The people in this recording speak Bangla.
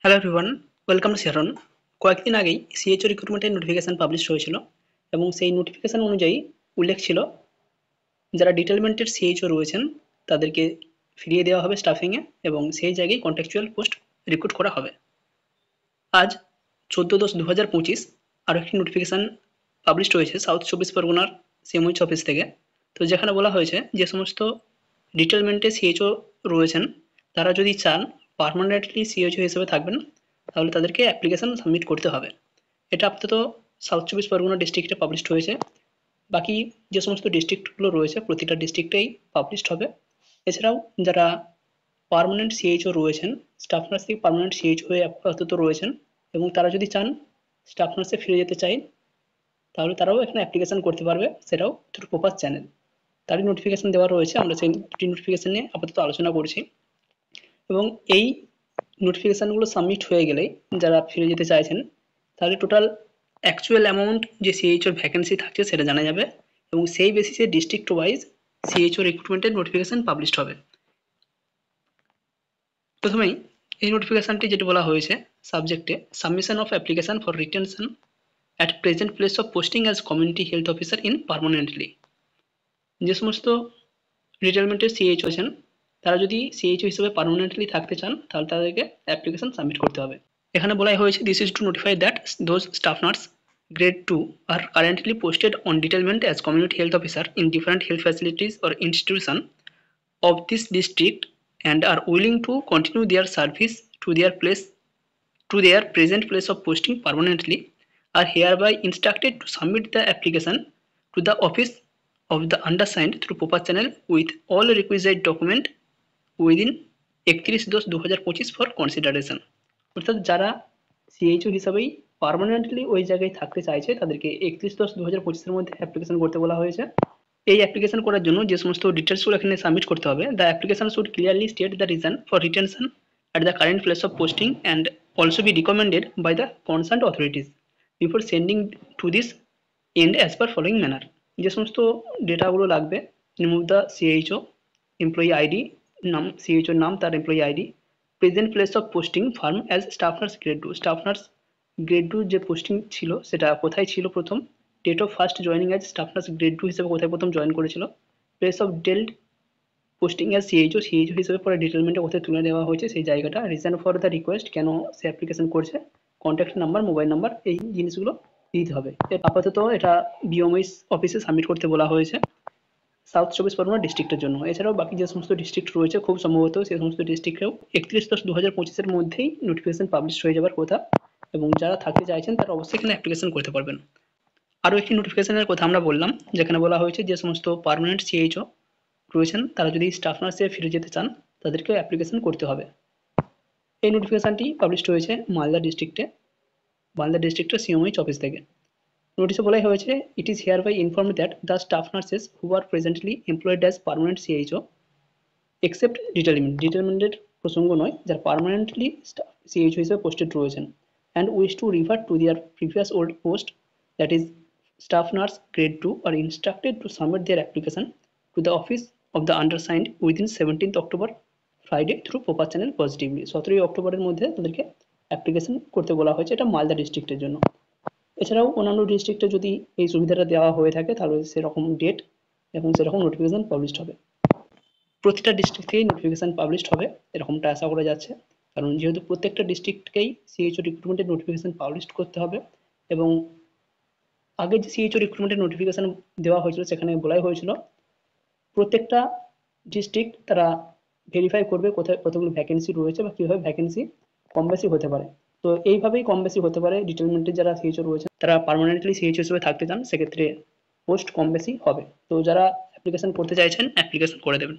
Hello everyone, welcome to Sharon. কয়েকদিন আগেই সিএইচও রিক্রুটমেন্টের নোটিফিকেশন পাবলিশ হয়েছিল এবং সেই নোটিফিকেশন অনুযায়ী উল্লেখ ছিল যারা ডিটেলমেন্টের সিএইচও রয়েছেন তাদেরকে ফিরিয়ে দেওয়া হবে স্টাফিংয়ে এবং সেই জায়গায় কন্ট্রাকচুয়াল পোস্ট রিক্রুট করা হবে। আজ 14/10/2025 আরও একটি নোটিফিকেশান পাবলিশ হয়েছে সাউথ চব্বিশ পরগনার সিএমওইচ অফিস থেকে। তো যেখানে বলা হয়েছে যে সমস্ত ডিটেলমেন্টে সিএইচও রয়েছেন তারা যদি চান পার্মানেন্টলি সিএইচও হিসেবে থাকবেন তাহলে তাদেরকে অ্যাপ্লিকেশান সাবমিট করতে হবে। এটা আপাতত সাউথ চব্বিশ পরগনা ডিস্ট্রিক্টে পাবলিশ হয়েছে। বাকি যে সমস্ত ডিস্ট্রিক্টগুলো রয়েছে প্রতিটা ডিস্ট্রিক্টেই পাবলিশড হবে। এছাড়াও যারা পার্মানেন্ট সিএইচও রয়েছেন, স্টাফ নার্স থেকে পার্মানেন্ট সিএইচও হয়ে আপাতত রয়েছেন এবং তারা যদি চান স্টাফ নার্সে ফিরে যেতে চায় তাহলে তারাও এখানে অ্যাপ্লিকেশান করতে পারবে, সেটাও থ্রু প্রপার চ্যানেল। তারই নোটিফিকেশান দেওয়া রয়েছে। আমরা সেই দুটি নোটিফিকেশান নিয়ে আপাতত আলোচনা করছি এবং এই নোটিফিকেশানগুলো সাবমিট হয়ে গেলেই যারা ফিরে যেতে চাইছেন তাহলে টোটাল অ্যাকচুয়াল অ্যামাউন্ট যে সিএইচওর ভ্যাকেন্সি থাকছে সেটা জানা যাবে এবং সেই বেসিসে ডিস্ট্রিক্ট ওয়াইজ সিএইচও রিক্রুটমেন্টের নোটিফিকেশান পাবলিশ হবে। প্রথমেই এই নোটিফিকেশানটি যেটি বলা হয়েছে সাবজেক্টে submission of application for retention at present place of posting as community health officer in permanently. যে সমস্ত রিটায়ারমেন্টের সিএইচও আছেন তারা যদি সিএইচও হিসেবে পার্মানেন্টলি থাকতে চান তাহলে তাদেরকে অ্যাপ্লিকেশান সাবমিট করতে হবে। এখানে বলাই হয়েছে this is to notify that those staff nurse grade 2 are currently posted on detailment as community health officer in different health facilities or institution of this district and are willing to continue their service to their present place of posting permanently are hereby instructed to submit the application to the office of the undersigned through proper channel with all requisite document within 31/10/2025 for consideration। অর্থাৎ যারা সিএইচও হিসাবেই পার্মানেন্টলি ওই জায়গায় থাকতে চাইছে তাদেরকে 31/10/2025 মধ্যে অ্যাপ্লিকেশন করতে বলা হয়েছে। এই অ্যাপ্লিকেশন করার জন্য যে সমস্ত ডিটেলসগুলো এখানে সাবমিট করতে হবে, the application should clearly state the reason for retention at the current place of posting and also be recommended by the concerned authorities before sending to this end as per following manner। যে সমস্ত ডেটাগুলো লাগবে, remove the CHO employee ID, নাম সিএইচওর নাম, তার employee ID, present place of posting from as staff nurse grade 2, staff nurse grade 2 যে পোস্টিং ছিল সেটা কোথায় ছিল প্রথম, date of first joining as staff nurse grade 2 হিসেবে কোথায় প্রথম জয়েন করেছিল, প্লেস অফ ডেল্ট পোস্টিং অ্যাজ সিএইচও হিসেবে পরে ডিটেলমেন্টে কোথায় তুলে দেওয়া হয়েছে সেই জায়গাটা, রিজন ফর দ্য রিকোয়েস্ট কেন সে অ্যাপ্লিকেশন করছে, কন্ট্যাক্ট নাম্বার, মোবাইল নাম্বার, এই জিনিসগুলো দিতে হবে। আপাতত এটা বিওমএইচ অফিসে সাবমিট করতে বলা হয়েছে সাউথ চব্বিশ পরগনা ডিস্ট্রিক্টের জন্য। এছাড়াও বাকি যে সমস্ত ডিস্ট্রিক্ট রয়েছে খুব সম্ভবত সেই সমস্ত ডিস্ট্রিক্টেও 31/10/2025 মধ্যেই নোটিফিকেশন পাবলিশ হয়ে যাবার কথা এবং যারা থাকতে চাইছেন তারা অবশ্যই এখানে অ্যাপ্লিকেশন করতে পারবেন। আরও একটি নোটিফিকেশনের কথা আমরা বললাম যেখানে বলা হয়েছে যে সমস্ত পার্মানেন্ট সিএইচও রয়েছেন তারা যদি স্টাফ নার্সে ফিরে যেতে চান তাদেরকে অ্যাপ্লিকেশন করতে হবে। এই নোটিফিকেশনটি পাবলিশ হয়েছে মালদা ডিস্ট্রিক্টের সিএমওইচ অফিস থেকে। নোটিশে বলাই হয়েছে it is hereby inform that the staff nurses who are presently employed as permanent CHO except ডিটেলমেন্টের প্রসঙ্গ নয়, যারা পার্মানেন্টলি সিএইচও হিসেবে পোস্টেড রয়েছেন and wish to revert to their previous old post that is staff nurse grade 2 are instructed to submit their application to the office of the undersigned within 17th October Friday through proper channel positively. 17 অক্টোবরের মধ্যে তাদেরকে অ্যাপ্লিকেশন করতে বলা হয়েছে, এটা মালদা ডিস্ট্রিক্টের জন্য। এছাড়াও অন্যান্য ডিস্ট্রিক্টে যদি এই সুবিধাটা দেওয়া হয়ে থাকে তাহলে সেরকম ডেট এবং সেরকম নোটিফিকেশান পাবলিশড হবে। প্রতিটা ডিস্ট্রিক্ট থেকেই নোটিফিকেশান পাবলিশড হবে এরকমটা আশা করা যাচ্ছে, কারণ যেহেতু প্রত্যেকটা ডিস্ট্রিক্টকেই সিএইচও রিক্রুটমেন্টের নোটিফিকেশান পাবলিশ করতে হবে এবং আগে যে সিএইচও রিক্রুটমেন্টের নোটিফিকেশান দেওয়া হয়েছিল সেখানে বলাই হয়েছিল প্রত্যেকটা ডিস্ট্রিক্ট তারা ভেরিফাই করবে কোথায় কতগুলো ভ্যাকেন্সি রয়েছে বা কীভাবে ভ্যাকেন্সি কম বেশি হতে পারে। তো এইভাবেই কম বেশি হতে পারে, ডিটেলমেন্টে যারা সিএইচও রয়েছে তারা পার্মানেন্টলি সিএইচও হিসেবে থাকতে চান সেক্ষেত্রে পোস্ট কম বেশি হবে। তো যারা অ্যাপ্লিকেশন করতে চাইছেন অ্যাপ্লিকেশন করে দেবেন।